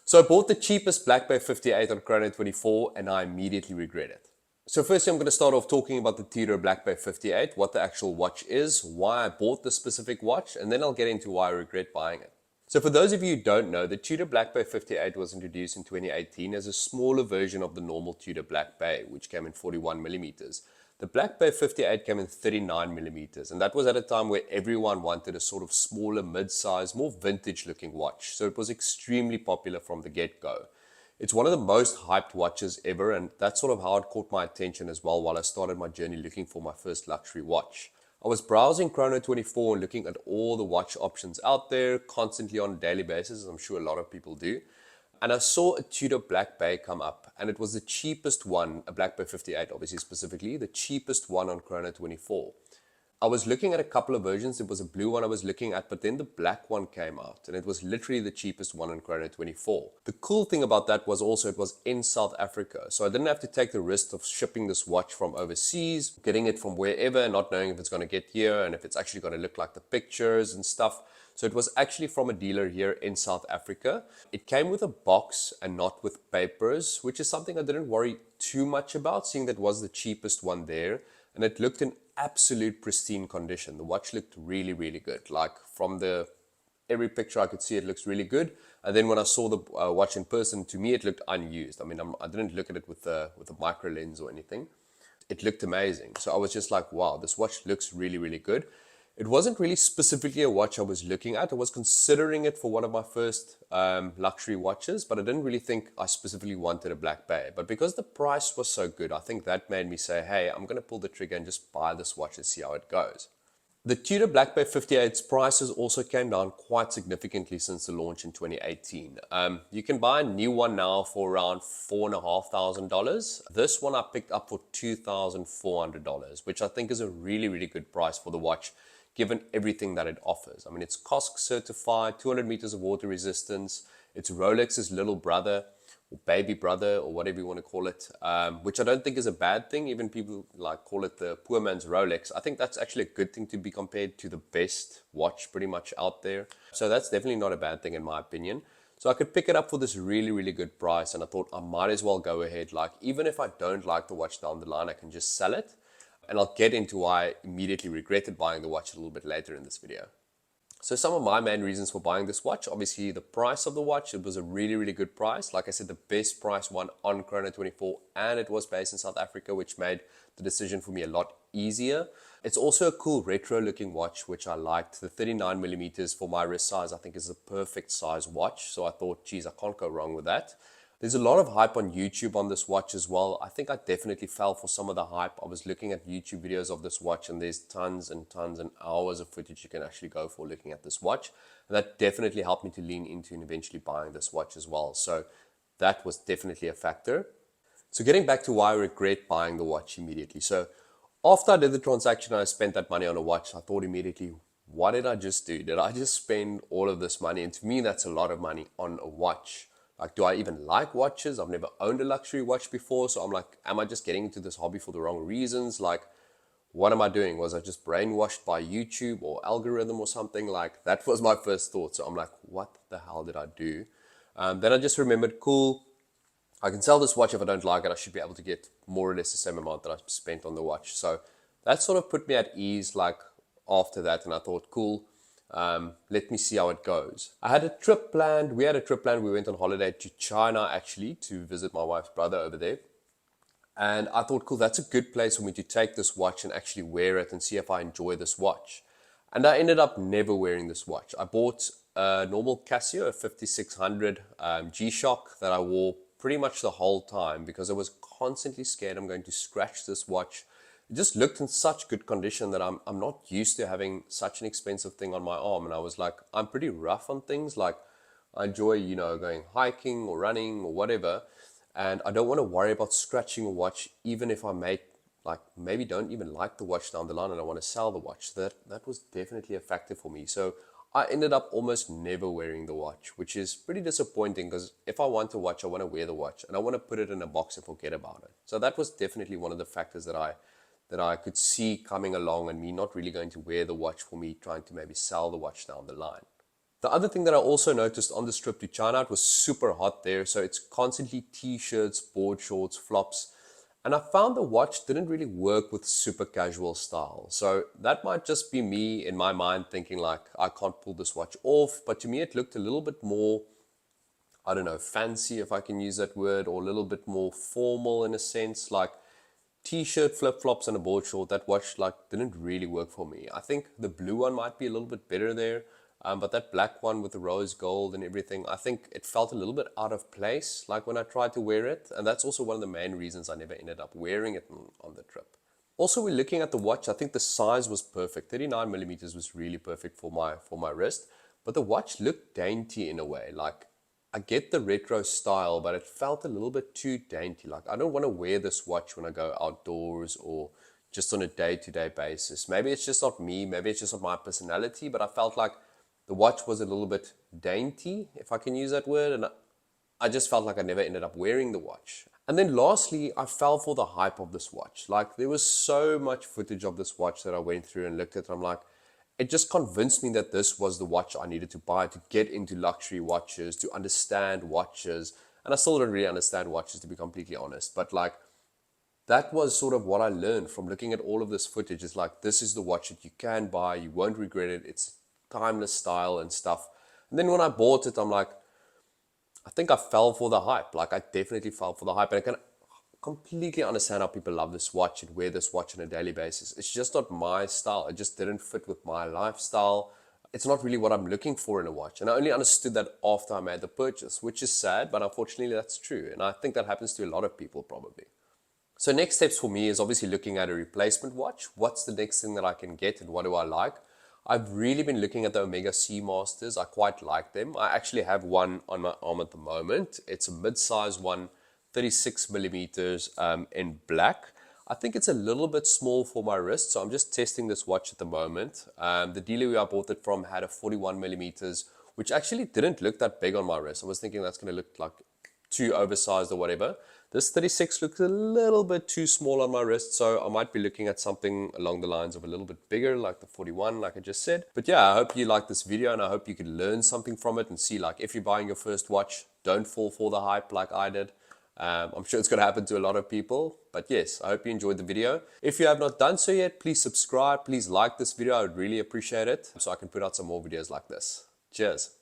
So I bought the cheapest Black Bay 58 on Chrono24 and I immediately regret it. So firstly, I'm going to start off talking about the Tudor Black Bay 58, what the actual watch is, why I bought this specific watch, and then I'll get into why I regret buying it. So for those of you who don't know, the Tudor Black Bay 58 was introduced in 2018 as a smaller version of the normal Tudor Black Bay, which came in 41mm. The Black Bay 58 came in 39mm, and that was at a time where everyone wanted a sort of smaller, mid-size, more vintage-looking watch. So it was extremely popular from the get-go. It's one of the most hyped watches ever, and that's sort of how it caught my attention as well while I started my journey looking for my first luxury watch. I was browsing Chrono24 and looking at all the watch options out there constantly on a daily basis, as I'm sure a lot of people do. And I saw a Tudor Black Bay come up, and it was the cheapest one, a Black Bay 58 obviously specifically, the cheapest one on Chrono24. I was looking at a couple of versions. It was a blue one I was looking at, but then the black one came out, and it was literally the cheapest one on Chrono24. The cool thing about that was also it was in South Africa, so I didn't have to take the risk of shipping this watch from overseas, getting it from wherever, not knowing if it's going to get here and if it's actually going to look like the pictures and stuff. So it was actually from a dealer here in South Africa. It came with a box and not with papers, which is something I didn't worry too much about, seeing that was the cheapest one there. And it looked in absolute pristine condition. The watch looked really, really good. Like from every picture I could see, it looks really good. And then when I saw the watch in person, to me, it looked unused. I mean, I didn't look at it with a micro lens or anything. It looked amazing. So I was just like, wow, this watch looks really, really good. It wasn't really specifically a watch I was looking at. I was considering it for one of my first luxury watches, but I didn't really think I specifically wanted a Black Bay. But because the price was so good, I think that made me say, hey, I'm going to pull the trigger and just buy this watch and see how it goes. The Tudor Black Bay 58's prices also came down quite significantly since the launch in 2018. You can buy a new one now for around $4,500. This one I picked up for $2,400, which I think is a really, really good price for the watch, given everything that it offers. I mean, it's COSC certified, 200 meters of water resistance. It's Rolex's little brother or baby brother or whatever you want to call it, which I don't think is a bad thing. Even people like call it the poor man's Rolex. I think that's actually a good thing to be compared to the best watch pretty much out there. So that's definitely not a bad thing in my opinion. So I could pick it up for this really, really good price, and I thought I might as well go ahead. Like, even if I don't like the watch down the line, I can just sell it. And I'll get into why I immediately regretted buying the watch a little bit later in this video. So some of my main reasons for buying this watch, obviously the price of the watch. It was a really, really good price. Like I said, the best price one on Chrono24, and it was based in South Africa, which made the decision for me a lot easier. It's also a cool retro looking watch, which I liked. The 39mm for my wrist size, I think is the perfect size watch. So I thought, geez, I can't go wrong with that. There's a lot of hype on YouTube on this watch as well. I think I definitely fell for some of the hype. I was looking at YouTube videos of this watch, and there's tons and tons and hours of footage you can actually go for looking at this watch. And that definitely helped me to lean into and eventually buying this watch as well. So that was definitely a factor. So getting back to why I regret buying the watch immediately. So after I did the transaction and I spent that money on a watch, I thought immediately, what did I just do? Did I just spend all of this money? And to me, that's a lot of money on a watch. Like, do I even like watches? I've never owned a luxury watch before. So I'm like, am I just getting into this hobby for the wrong reasons? Like, what am I doing? Was I just brainwashed by YouTube or algorithm or something? Like, that was my first thought. So I'm like, what the hell did I do? Then I just remembered, cool, I can sell this watch. If I don't like it, I should be able to get more or less the same amount that I spent on the watch. So that sort of put me at ease, like, after that. And I thought, cool. Let me see how it goes. I had a trip planned. We had a trip planned. We went on holiday to China actually to visit my wife's brother over there. And I thought, cool, that's a good place for me to take this watch and actually wear it and see if I enjoy this watch. And I ended up never wearing this watch. I bought a normal Casio, a 5600 G-Shock that I wore pretty much the whole time because I was constantly scared I'm going to scratch this watch. It just looked in such good condition that I'm not used to having such an expensive thing on my arm. And I was like, I'm pretty rough on things. Like, I enjoy, going hiking or running or whatever. And I don't want to worry about scratching a watch, even if I maybe don't even like the watch down the line and I want to sell the watch. So that was definitely a factor for me. So I ended up almost never wearing the watch, which is pretty disappointing because if I want a watch, I want to wear the watch and I want to put it in a box and forget about it. So that was definitely one of the factors that I could see coming along, and me not really going to wear the watch for me trying to maybe sell the watch down the line. The other thing that I also noticed on this trip to China, it was super hot there. So it's constantly t-shirts, board shorts, flops. And I found the watch didn't really work with super casual style. So that might just be me in my mind thinking like, I can't pull this watch off. But to me, it looked a little bit more, I don't know, fancy, if I can use that word, or a little bit more formal in a sense. Like t-shirt, flip-flops, and a board short, that watch like didn't really work for me. I think the blue one might be a little bit better there, but that black one with the rose gold and everything, I think it felt a little bit out of place, like when I tried to wear it, and that's also one of the main reasons I never ended up wearing it on the trip. Also, we're looking at the watch. I think the size was perfect. 39 millimeters was really perfect for my wrist, but the watch looked dainty in a way. Like I get the retro style, but it felt a little bit too dainty. Like I don't want to wear this watch when I go outdoors or just on a day-to-day basis. Maybe it's just not me. Maybe it's just not my personality, but I felt like the watch was a little bit dainty, if I can use that word, and I just felt like I never ended up wearing the watch. And then lastly, I fell for the hype of this watch. Like there was so much footage of this watch that I went through and looked at, and I'm like, it just convinced me that this was the watch I needed to buy to get into luxury watches, to understand watches. And I still don't really understand watches, to be completely honest. But like, that was sort of what I learned from looking at all of this footage. Is like, this is the watch that you can buy. You won't regret it. It's timeless style and stuff. And then when I bought it, I'm like, I think I fell for the hype. Like I definitely fell for the hype. And I can completely understand how people love this watch and wear this watch on a daily basis. It's just not my style. It just didn't fit with my lifestyle. It's not really what I'm looking for in a watch. And I only understood that after I made the purchase, which is sad, but unfortunately that's true. And I think that happens to a lot of people probably. So next steps for me is obviously looking at a replacement watch. What's the next thing that I can get and what do I like? I've really been looking at the Omega Seamasters. I quite like them. I actually have one on my arm at the moment. It's a mid-size one, 36 millimeters in black. I think it's a little bit small for my wrist, so I'm just testing this watch at the moment. The dealer who I bought it from had a 41 millimeters, which actually didn't look that big on my wrist. I was thinking that's going to look like too oversized or whatever. This 36 looks a little bit too small on my wrist, so I might be looking at something along the lines of a little bit bigger, like the 41, like I just said. But yeah, I hope you like this video, and I hope you can learn something from it and see, like, if you're buying your first watch, don't fall for the hype like I did. I'm sure it's going to happen to a lot of people, but yes, I hope you enjoyed the video. If you have not done so yet, please subscribe, please like this video. I would really appreciate it so I can put out some more videos like this. Cheers.